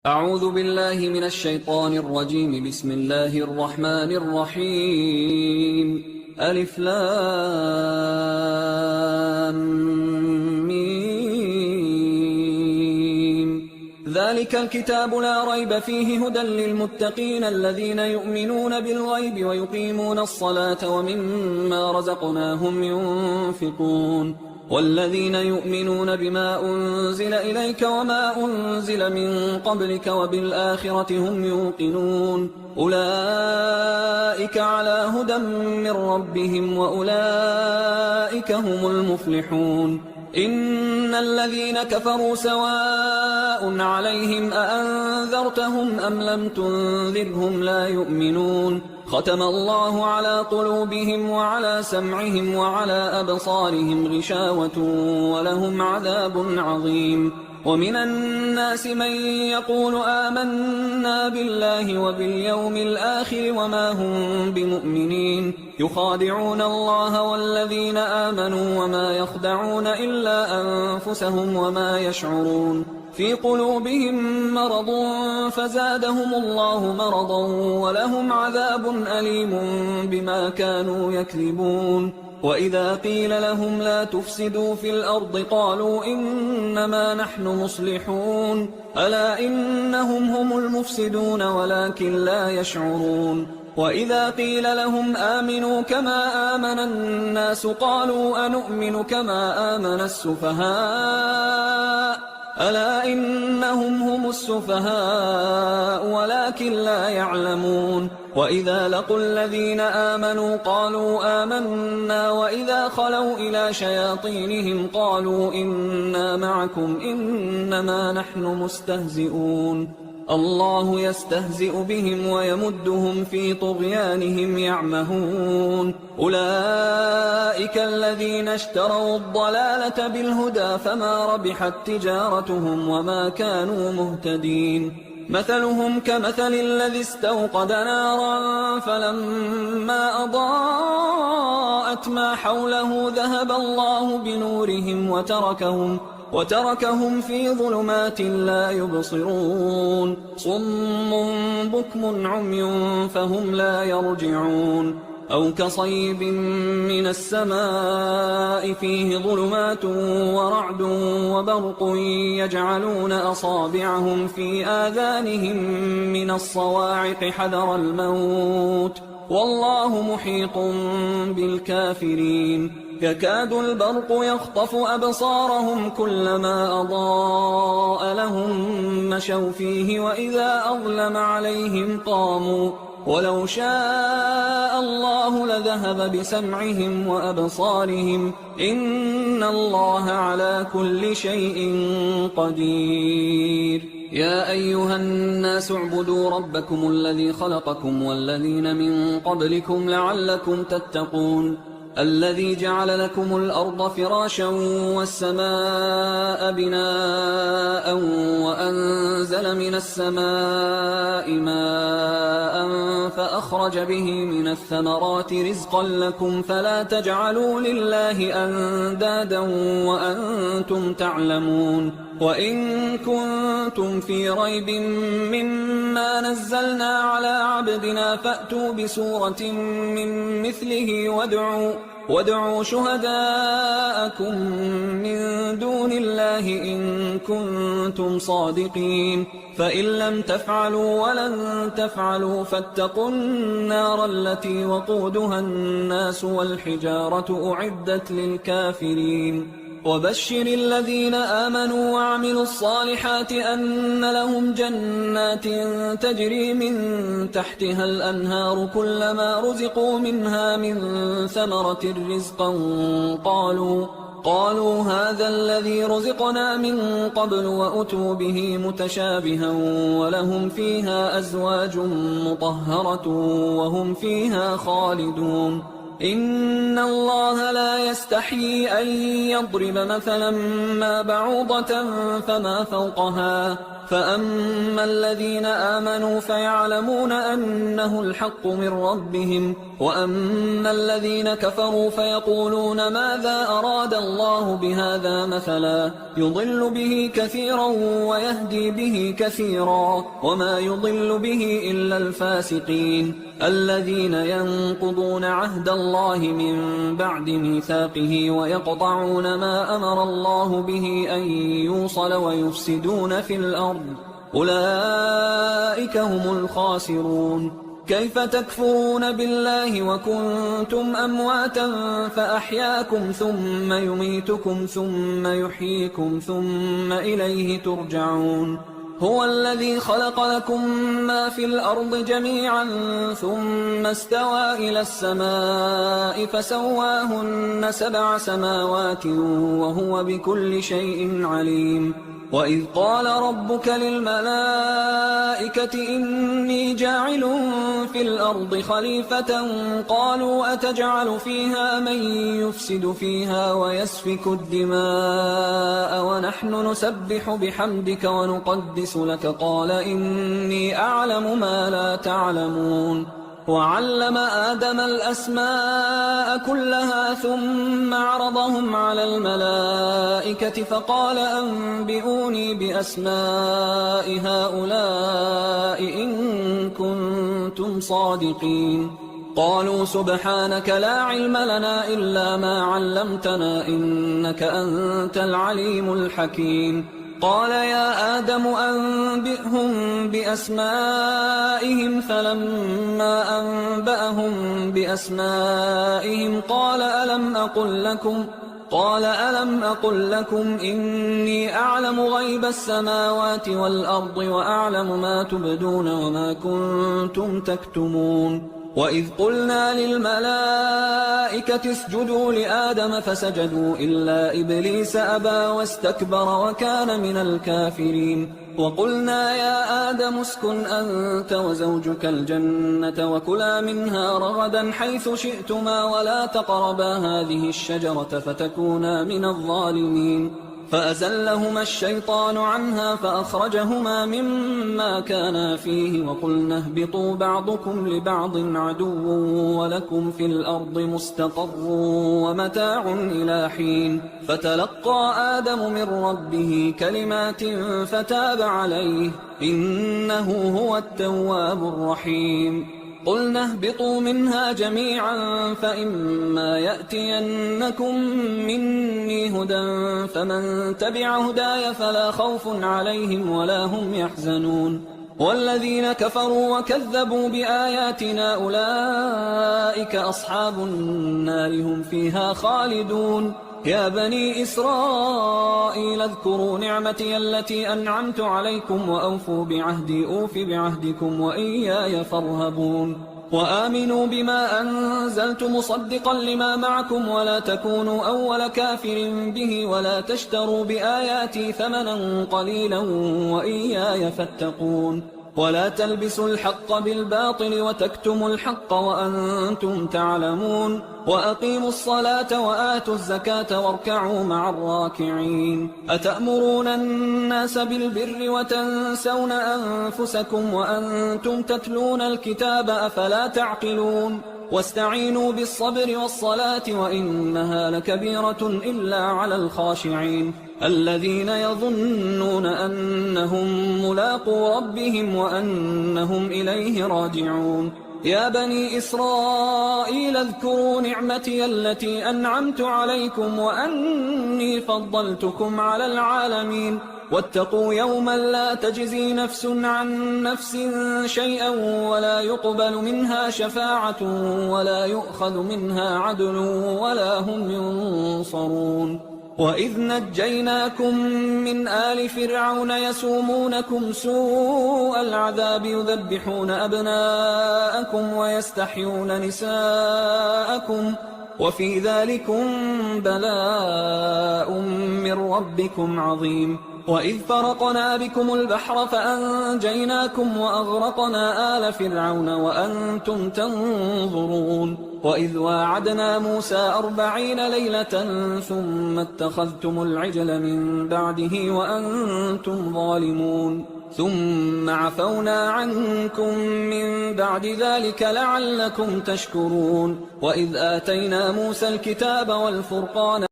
أعوذ بالله من الشيطان الرجيم. بسم الله الرحمن الرحيم. ألف لام ميم. ذلك الكتاب لا ريب فيه هدى للمتقين الذين يؤمنون بالغيب ويقيمون الصلاة ومما رزقناهم ينفقون والذين يؤمنون بما أنزل إليك وما أنزل من قبلك وبالآخرة هم يوقنون أولئك على هدى من ربهم وأولئك هم المفلحون. إن الذين كفروا سواء عليهم أأنذرتهم أم لم تنذرهم لا يؤمنون. ختم الله على قلوبهم وعلى سمعهم وعلى أبصارهم غشاوة ولهم عذاب عظيم. ومن الناس من يقول آمنا بالله وباليوم الآخر وما هم بمؤمنين يخادعون الله والذين آمنوا وما يخدعون إلا أنفسهم وما يشعرون. في قلوبهم مرض فزادهم الله مرضا ولهم عذاب أليم بما كانوا يكذبون. وإذا قيل لهم لا تفسدوا في الأرض قالوا إنما نحن مصلحون ألا إنهم هم المفسدون ولكن لا يشعرون. وإذا قيل لهم آمنوا كما آمن الناس قالوا أنؤمن كما آمن السفهاء ألا إنهم هم السفهاء ولكن لا يعلمون. وإذا لقوا الذين آمنوا قالوا آمنا وإذا خلوا إلى شياطينهم قالوا إنا معكم إنما نحن مستهزئون. الله يستهزئ بهم ويمدهم في طغيانهم يعمهون. أولئك الذين اشتروا الضلالة بالهدى فما ربحت تجارتهم وما كانوا مهتدين. مثلهم كمثل الذي استوقد نارا فلما أضاءت ما حوله ذهب الله بنورهم وتركهم في ظلمات لا يبصرون. صم بكم عمي فهم لا يرجعون. أو كصيب من السماء فيه ظلمات ورعد وبرق يجعلون أصابعهم في آذانهم من الصواعق حذر الموت والله محيط بالكافرين. يكاد البرق يخطف أبصارهم كلما أضاء لهم مشوا فيه وإذا أظلم عليهم قاموا ولو شاء الله لذهب بسمعهم وأبصارهم إن الله على كل شيء قدير. يا أيها الناس اعبدوا ربكم الذي خلقكم والذين من قبلكم لعلكم تتقون. الذي جعل لكم الأرض فراشا والسماء بناء وأنزل من السماء ماء فأخرج به من الثمرات رزقا لكم فلا تجعلوا لله أندادا وأنتم تعلمون. وإن كنتم في ريب مما نزلنا على عبدنا فأتوا بسورة من مثله وادعوا شهداءكم من دون الله إن كنتم صادقين. فإن لم تفعلوا ولن تفعلوا فاتقوا النار التي وقودها الناس والحجارة أعدت للكافرين. وبشر الذين آمنوا وعملوا الصالحات أن لهم جنات تجري من تحتها الأنهار كلما رزقوا منها من ثمرة رزقا قالوا هذا الذي رزقنا من قبل وأتوا به متشابها ولهم فيها أزواج مطهرة وهم فيها خالدون. إن الله لا يستحيي أن يضرب مثلا ما بعوضة فما فوقها فأما الذين آمنوا فيعلمون أنه الحق من ربهم، وأما الذين كفروا فيقولون ماذا أراد الله بهذا مثلا يضل به كثيرا ويهدي به كثيرا، وما يضل به إلا الفاسقين الذين ينقضون عهد الله من بعد ميثاقه ويقطعون ما أمر الله به أن يوصل ويفسدون في الأرض، أولئك هم الخاسرون. كيف تكفرون بالله وكنتم أمواتا فأحياكم ثم يميتكم ثم يحييكم ثم إليه ترجعون. هو الذي خلق لكم ما في الأرض جميعا ثم استوى إلى السماء فسواهن 7 سماوات وهو بكل شيء عليم. وإذ قال ربك للملائكة إني جاعل في الأرض خليفة قالوا أتجعل فيها من يفسد فيها ويسفك الدماء ونحن نسبح بحمدك ونقدس لك قال إني أعلم ما لا تعلمون. وعلم آدم الأسماء كلها ثم عرضهم على الملائكة فقال أنبئوني بأسماء هؤلاء إن كنتم صادقين. قالوا سبحانك لا علم لنا إلا ما علمتنا إنك أنت العليم الحكيم. قال يا آدم أنبئهم بأسمائهم فلما أنبأهم بأسمائهم قال ألم أقل لكم إني أعلم غيب السماوات والأرض وأعلم ما تبدون وما كنتم تكتمون. وإذ قلنا للملائكة اسجدوا لآدم فسجدوا إلا إبليس أبى واستكبر وكان من الكافرين. وقلنا يا آدم اسكن أنت وزوجك الجنة وكلا منها رغدا حيث شئتما ولا تقربا هذه الشجرة فتكونا من الظالمين. فأزلهما الشيطان عنها فأخرجهما مما كانا فيه وقلنا اهبطوا بعضكم لبعض عدو ولكم في الأرض مستقر ومتاع إلى حين. فتلقى آدم من ربه كلمات فتاب عليه إنه هو التواب الرحيم. قلنا اهبطوا منها جميعا فإما يأتينكم مني هدى فمن تبع هداي فلا خوف عليهم ولا هم يحزنون. والذين كفروا وكذبوا بآياتنا أولئك أصحاب النار هم فيها خالدون. يا بني إسرائيل اذكروا نعمتي التي أنعمت عليكم وأوفوا بعهدي أوف بعهدكم وإياي فارهبون. وآمنوا بما أنزلت مصدقا لما معكم ولا تكونوا أول كافر به ولا تشتروا بآياتي ثمنا قليلا وإياي فاتقون. ولا تلبسوا الحق بالباطل وتكتموا الحق وأنتم تعلمون. وأقيموا الصلاة وآتوا الزكاة واركعوا مع الراكعين. أتأمرون الناس بالبر وتنسون أنفسكم وأنتم تتلون الكتاب أفلا تعقلون. واستعينوا بالصبر والصلاة وإنها لكبيرة إلا على الخاشعين الذين يظنون أنهم ملاقو ربهم وأنهم إليه راجعون. يا بني إسرائيل اذكروا نعمتي التي أنعمت عليكم وأني فضلتكم على العالمين. واتقوا يوما لا تجزي نفس عن نفس شيئا ولا يقبل منها شفاعة ولا يؤخذ منها عدل ولا هم ينصرون. وإذ نجيناكم من آل فرعون يسومونكم سوء العذاب يذبحون أبناءكم ويستحيون نساءكم وفي ذلكم بلاء من ربكم عظيم. وإذ فرقنا بكم البحر فأنجيناكم وأغرقنا آل فرعون وأنتم تنظرون. وإذ واعدنا موسى 40 ليلة ثم اتخذتم العجل من بعده وأنتم ظالمون. ثم عفونا عنكم من بعد ذلك لعلكم تشكرون وإذ آتينا موسى الكتاب والفرقان